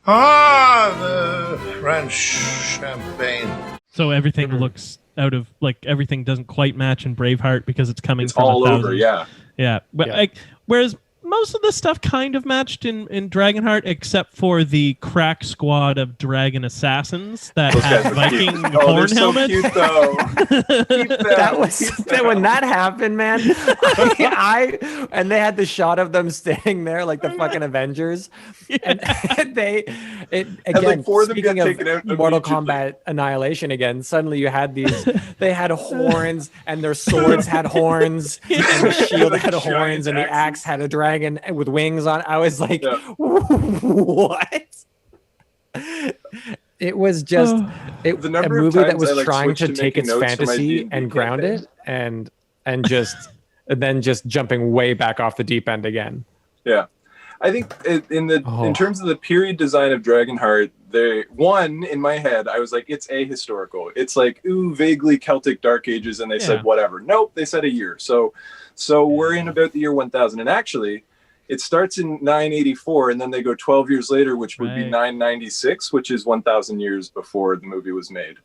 Ah, the French champagne. So everything looks out of everything doesn't quite match in Braveheart because it's coming It's from all 1,000. over, yeah. Yeah. Whereas most of the stuff kind of matched in Dragonheart, except for the crack squad of dragon assassins that had Viking horn so helmets. cute, though. That when that happened, man. And they had the shot of them standing there like the fucking Avengers, and again. Four of them Speaking get of taken out Mortal immediately. Kombat Annihilation again, suddenly you had these. They had horns, and their swords had horns, and the shield had horns, and the axe had a dragon with wings on. I was like, what? It was just a movie that was trying to take its fantasy and ground it, and then just jumping way back off the deep end again. Yeah, I think in terms of the period design of Dragonheart, in my head, I was like, it's ahistorical. It's like, vaguely Celtic Dark Ages, and they said whatever. Nope, they said a year. So we're in about the year 1000, and actually, it starts in 984, and then they go 12 years later, which would be 996, which is 1,000 years before the movie was made.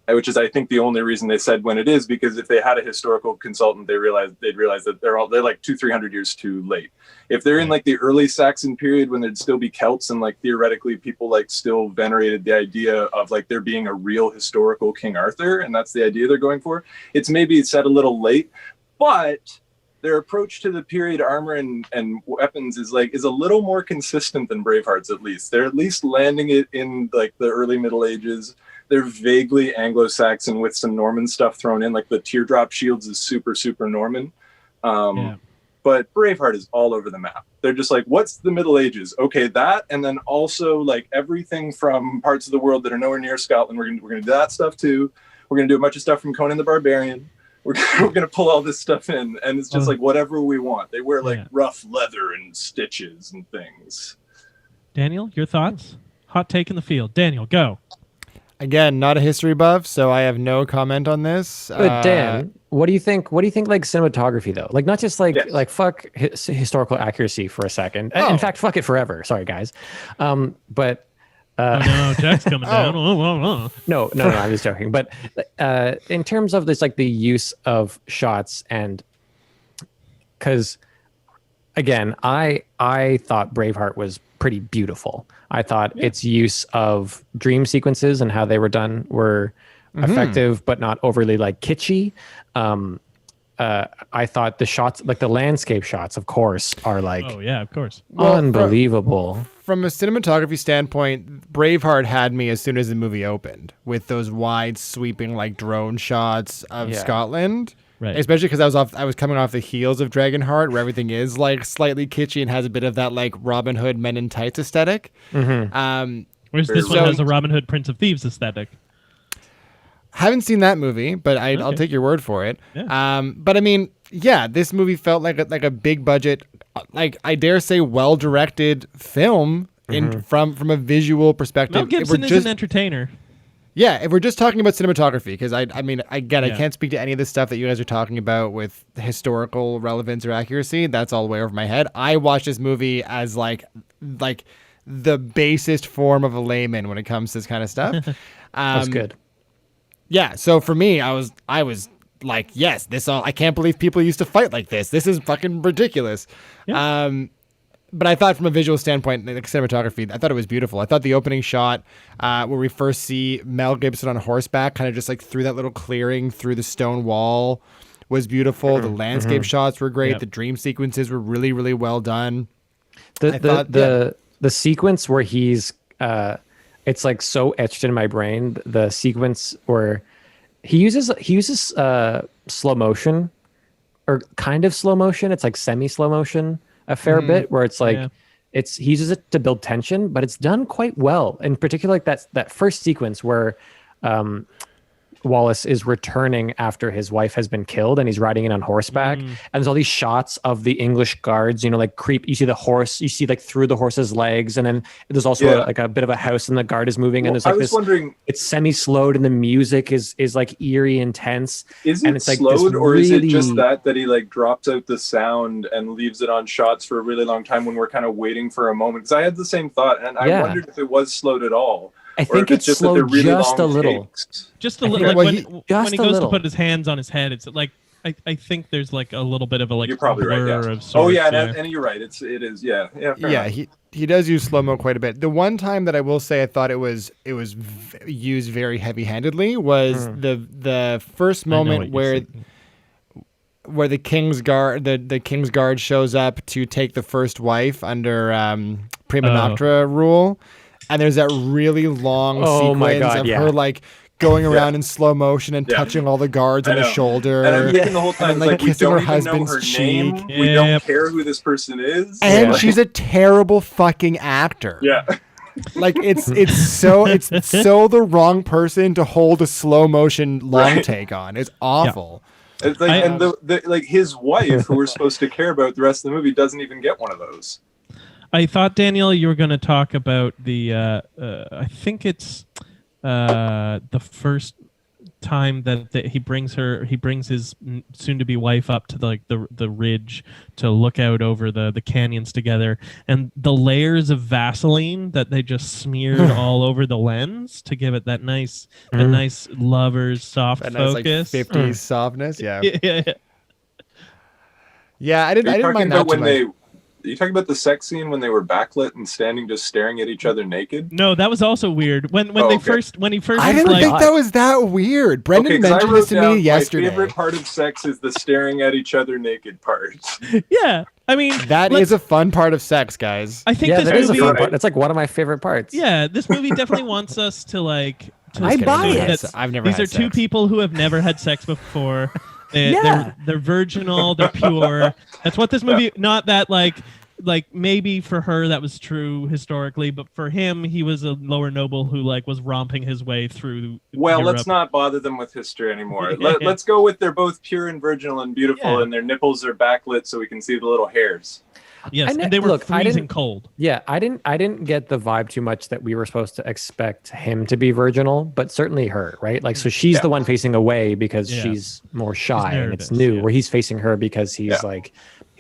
Which is, I think, the only reason they said when it is, because if they had a historical consultant, they'd realize that they're like 200-300 years too late. If they're in like the early Saxon period, when there'd still be Celts, and like theoretically people like still venerated the idea of like there being a real historical King Arthur, and that's the idea they're going for. It's maybe set a little late, but their approach to the period armor and weapons is a little more consistent than Braveheart's. At least they're at least landing it in like the early Middle Ages. They're vaguely Anglo-Saxon with some Norman stuff thrown in, like the teardrop shields is super Norman. But Braveheart is all over the map. They're just like, what's the Middle Ages? Okay, that, and then also like everything from parts of the world that are nowhere near Scotland. We're gonna do that stuff too. We're gonna do a bunch of stuff from Conan the Barbarian. We're gonna pull all this stuff in, and it's just like whatever we want. They wear like rough leather and stitches and things. Daniel, your thoughts? Hot take in the field. Daniel, go. Again, not a history buff, so I have no comment on this. But Dan, what do you think? What do you think like cinematography though? Like not just like fuck historical accuracy for a second. In fact, fuck it forever. Sorry guys, but. No, Jack's coming down. No, I'm just joking. But in terms of this, like the use of shots, and because again, I thought Braveheart was pretty beautiful. I thought its use of dream sequences and how they were done were effective, but not overly like kitschy. I thought the shots, like the landscape shots, of course, are like of course, unbelievable. From a cinematography standpoint, Braveheart had me as soon as the movie opened with those wide sweeping like drone shots of Scotland. Right. Especially because I was coming off the heels of Dragonheart, where everything is like slightly kitschy and has a bit of that like Robin Hood Men in Tights aesthetic. Whereas this one has a Robin Hood Prince of Thieves aesthetic. Haven't seen that movie, but I'll take your word for it. Yeah. But I mean, this movie felt like a big budget, like I dare say, well directed film from a visual perspective. Mel Gibson is an entertainer. Yeah, if we're just talking about cinematography, because I can't speak to any of the stuff that you guys are talking about with historical relevance or accuracy. That's all way over my head. I watched this movie as like the basest form of a layman when it comes to this kind of stuff. That's good. Yeah, so for me, I was like, yes, I can't believe people used to fight like this. This is fucking ridiculous. Yeah. But I thought from a visual standpoint, the cinematography, I thought it was beautiful. I thought the opening shot where we first see Mel Gibson on horseback, kind of just like through that little clearing through the stone wall, was beautiful. The landscape shots were great. Yep. The dream sequences were really, really well done. The sequence where he's, it's like so etched in my brain. The sequence where he uses slow motion, or kind of slow motion. It's like semi slow motion a fair bit, where it's like he uses it to build tension, but it's done quite well. In particular, like that first sequence where Wallace is returning after his wife has been killed, and he's riding in on horseback. And there's all these shots of the English guards, you know, like creep. You see the horse, you see like through the horse's legs, and then there's also like a bit of a house, and the guard is moving, and there's like this. Wondering, it's semi-slowed, and the music is like eerie, intense. Is it it's like slowed, or is it just that he like drops out the sound and leaves it on shots for a really long time when we're kind of waiting for a moment? Because I had the same thought, and I wondered if it was slowed at all. I think it's just slowed really just a little. Takes. Just a little. Like when he goes to put his hands on his head, it's like I think there's like a little bit of a like. You're probably right. Yeah. Of sorts, and you're right. It is. Yeah. He does use slow mo quite a bit. The one time that I will say I thought it was used very heavy handedly was the first moment where the King's Guard the King's Guard shows up to take the first wife under Prima Noctra rule. And there's that really long sequence of her like going around in slow motion and touching all the guards on the shoulder. And I'm thinking the whole time, like kissing her husband's cheek. We don't care who this person is. And she's a terrible fucking actor. Yeah. Like it's so the wrong person to hold a slow motion long take on. It's awful. Yeah. It's like, and the like his wife, who we're supposed to care about the rest of the movie, doesn't even get one of those. I thought, Daniel, you were going to talk about the. I think it's the first time that he brings his soon-to-be wife up to the ridge to look out over the canyons together, and the layers of Vaseline that they just smeared all over the lens to give it that nice lover's soft focus, like 50s softness. Yeah. Yeah, I didn't mind that too much. Are you talking about the sex scene when they were backlit and standing just staring at each other naked? No, that was also weird. When he first I didn't think that was that weird. Brendan mentioned this to me yesterday. My favorite part of sex is the staring at each other naked part. Yeah, I mean that is a fun part of sex, guys. I think that is a fun part. It's like one of my favorite parts. Yeah, this movie definitely wants us to like. I buy it. I've never. These are two people who have never had sex before. They're virginal. They're pure. That's what this movie. Not that like maybe for her that was true historically, but for him he was a lower noble who like was romping his way through. Well, Europe. Let's not bother them with history anymore. Let's go with they're both pure and virginal and beautiful, and their nipples are backlit so we can see the little hairs. Yes, and they were freezing cold. Yeah, I didn't get the vibe too much that we were supposed to expect him to be virginal, but certainly her, right? Like, so she's the one facing away because she's more shy and it's new, where he's facing her because he's like.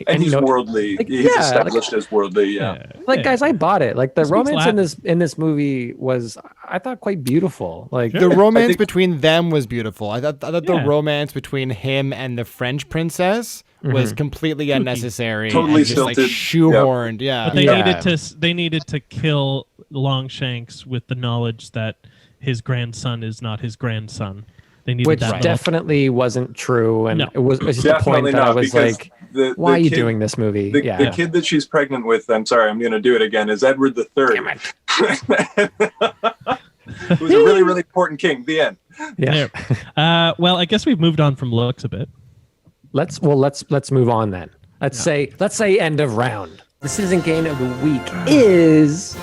And he's worldly. Like, he's established as worldly. Guys, I bought it. Like the romance in this movie was, I thought, quite beautiful. Like the romance between them was beautiful. I thought the romance between him and the French princess was completely unnecessary. Totally just stilted. like shoehorned. Yeah. But they needed to kill Longshanks with the knowledge that his grandson is not his grandson. Which definitely wasn't true, and it was just a point that I was like, why are you doing this movie? The kid that she's pregnant with, I'm sorry, I'm going to do it again, is Edward III. Damn it. Who's a really, really important king. The end. Yeah. Well, I guess we've moved on from looks a bit. Let's move on then. Let's say end of round. The citizen game of the week is